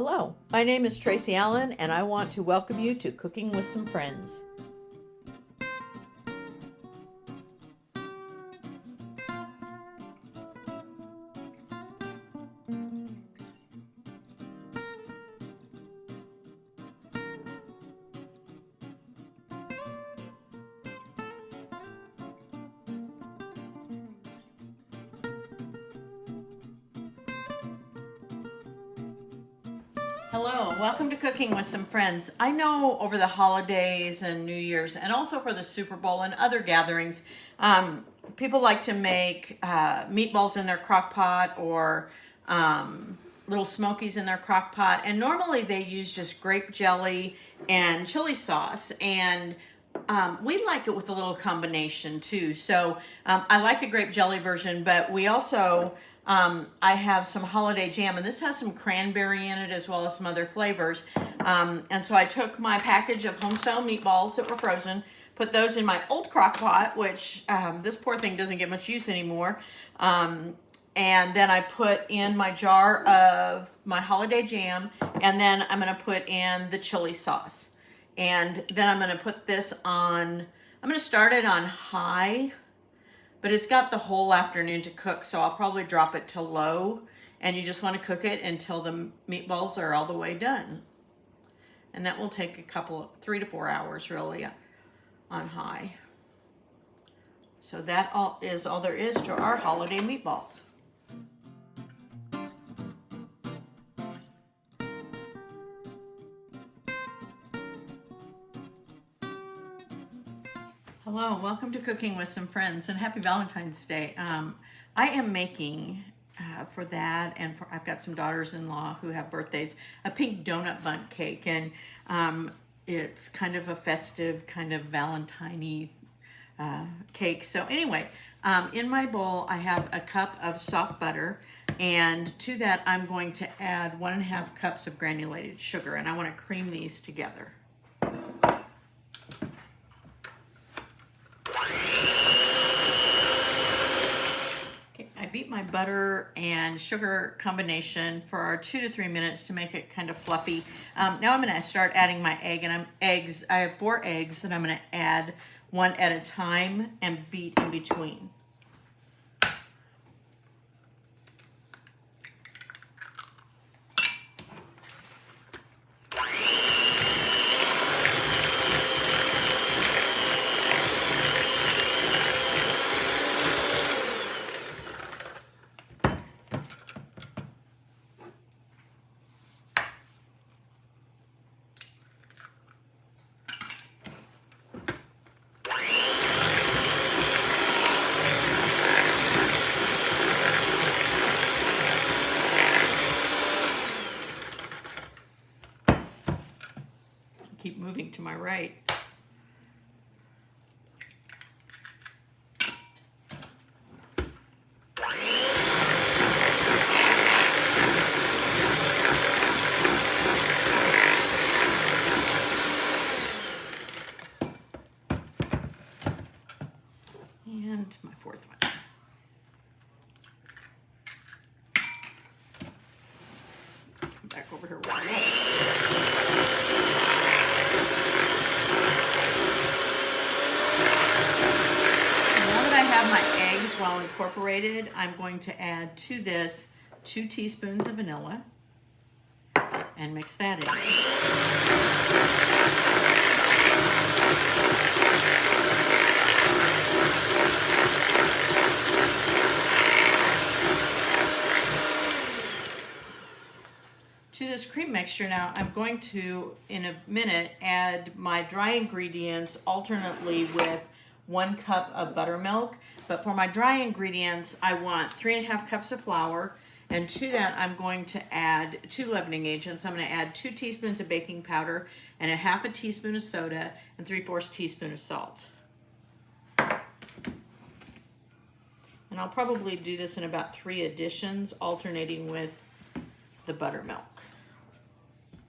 Hello, my name is Tracy Allen, and I want to welcome you to Cooking with Some Friends. Hello, welcome to Cooking with Some Friends. I know over the holidays and New Year's and also for the Super Bowl and other gatherings, people like to make meatballs in their crock pot or little Smokies in their crock pot. And normally they use just grape jelly and chili sauce. And we like it with a little combination too. So I like the grape jelly version, but we also... I have some holiday jam, and this has some cranberry in it as well as some other flavors. And so I took my package of homestyle meatballs that were frozen, put those in my old crock pot, which this poor thing doesn't get much use anymore. And then I put in my jar of my holiday jam, and then I'm going to put in the chili sauce. And then I'm going to put this on, I'm going to start it on high. But it's got the whole afternoon to cook, so I'll probably drop it to low. And you just want to cook it until the meatballs are all the way done. And that will take 3 to 4 hours really on high. So that is all there is to our holiday meatballs. Hello, welcome to Cooking with Some Friends, and happy Valentine's Day. I am making for that, and I've got some daughters-in-law who have birthdays, a pink donut bundt cake, and it's kind of a festive, kind of Valentine-y cake. So anyway, in my bowl I have a cup of soft butter, and to that I'm going to add 1.5 cups of granulated sugar, and I want to cream these together. I beat my butter and sugar combination for 2 to 3 minutes to make it kind of fluffy. Now I'm going to start adding my eggs. I have 4 eggs that I'm going to add one at a time and beat in between. Keep moving to my right. And my 4th one. Come back over here. My eggs well incorporated, I'm going to add to this 2 teaspoons of vanilla and mix that in. To this cream mixture now, I'm going to, in a minute, add my dry ingredients alternately with 1 cup of buttermilk. But for my dry ingredients, I want 3.5 cups of flour, and to that I'm going to add 2 leavening agents. I'm going to add 2 teaspoons of baking powder and 1/2 teaspoon of soda and 3/4 teaspoon of salt. And I'll probably do this in about 3 additions, alternating with the buttermilk.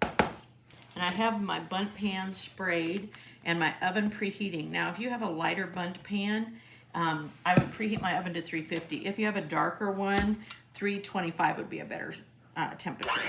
And I have my Bundt pan sprayed and my oven preheating. Now, if you have a lighter Bundt pan, I would preheat my oven to 350. If you have a darker one, 325 would be a better temperature.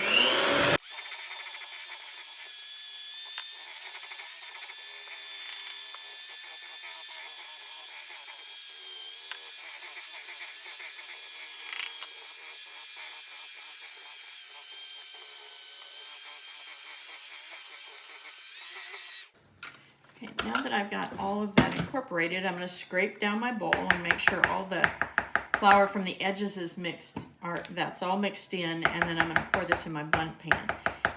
Now that I've got all of that incorporated, I'm going to scrape down my bowl and make sure all the flour from the edges is mixed, or that's all mixed in, and then I'm going to pour this in my Bundt pan.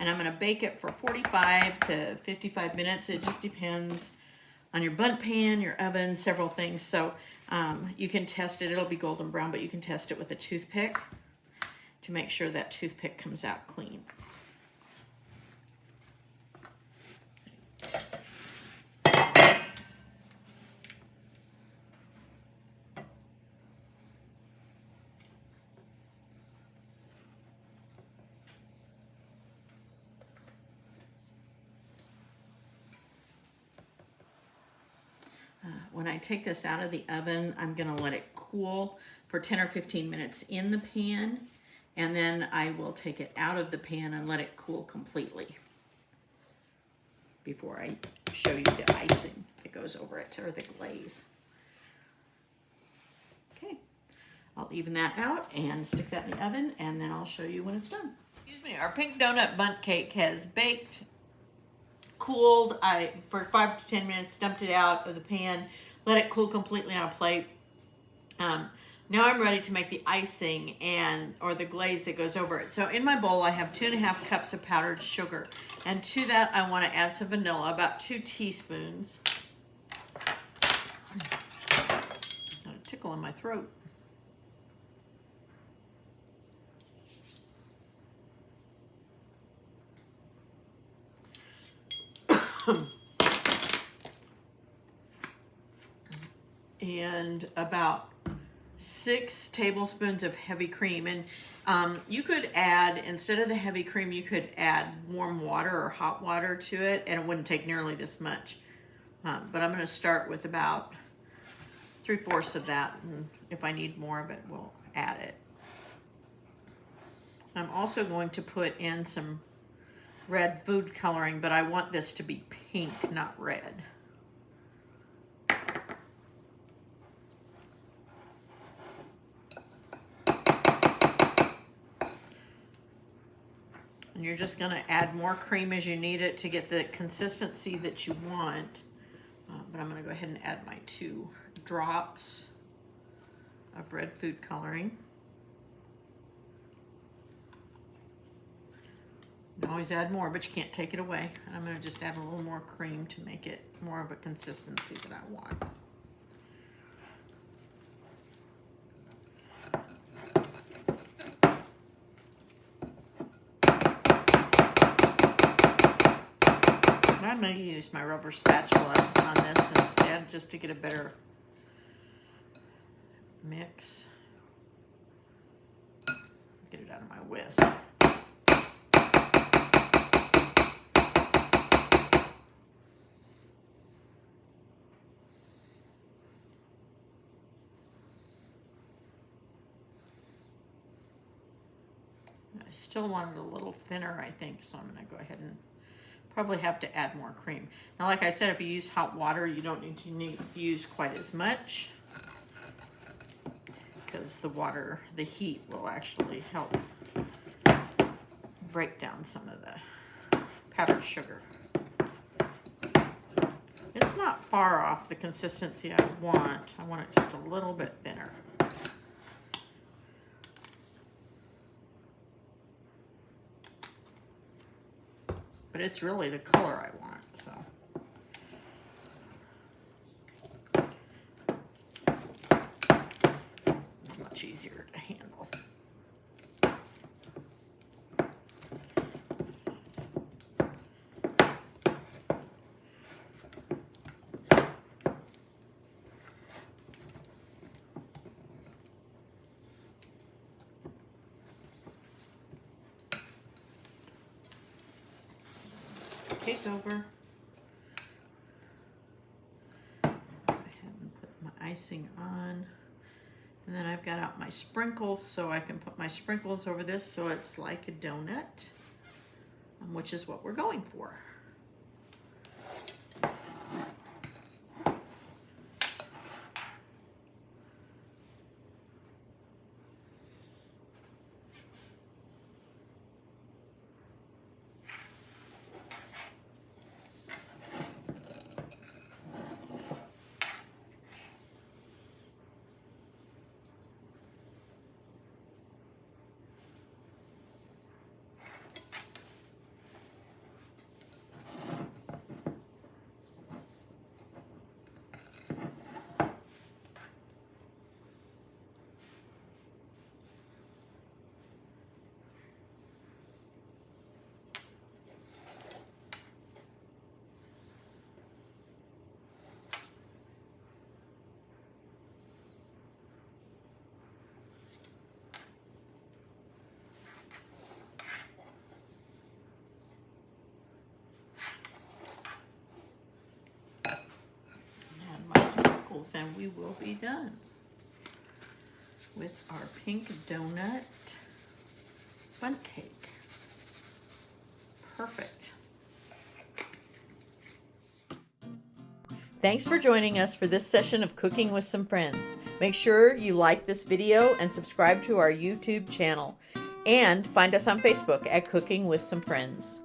And I'm going to bake it for 45 to 55 minutes. It just depends on your Bundt pan, your oven, several things. So you can test it. It'll be golden brown, but you can test it with a toothpick to make sure that toothpick comes out clean. When I take this out of the oven, I'm going to let it cool for 10 or 15 minutes in the pan, and then I will take it out of the pan and let it cool completely before I show you the icing that goes over it, or the glaze. Okay, I'll even that out and stick that in the oven, and then I'll show you when it's done. Excuse me, our pink donut Bundt cake has baked, cooled. For 5 to 10 minutes, dumped it out of the pan, let it cool completely on a plate. Now I'm ready to make the icing or the glaze that goes over it. So in my bowl, I have 2½ cups of powdered sugar. And to that, I want to add some vanilla, about 2 teaspoons. Got a tickle in my throat. And about 6 tablespoons of heavy cream. And you could add, instead of the heavy cream, you could add warm water or hot water to it, and it wouldn't take nearly this much. But I'm going to start with about 3/4 of that, and if I need more of it, we'll add it. I'm also going to put in some red food coloring, but I want this to be pink, not red. And you're just going to add more cream as you need it to get the consistency that you want. But I'm going to go ahead and add my 2 drops of red food coloring. You can always add more, but you can't take it away. And I'm going to just add a little more cream to make it more of a consistency that I want. I'm going to use my rubber spatula on this instead, just to get a better mix. Get it out of my whisk. I still want it a little thinner, I think, so I'm going to go ahead and probably have to add more cream. Now, like I said, if you use hot water, you don't need to use quite as much, because the heat will actually help break down some of the powdered sugar. It's not far off the consistency I want. I want it just a little bit thinner. But it's really the color I want, so. It's much easier to handle. Cake over. Go ahead and put my icing on. And then I've got out my sprinkles, so I can put my sprinkles over this so it's like a donut, which is what we're going for. sprinkles and we will be done with our pink donut Bundt cake. Perfect. Thanks for joining us for this session of Cooking with Some Friends. Make sure you like this video and subscribe to our YouTube channel. And find us on Facebook at Cooking with Some Friends.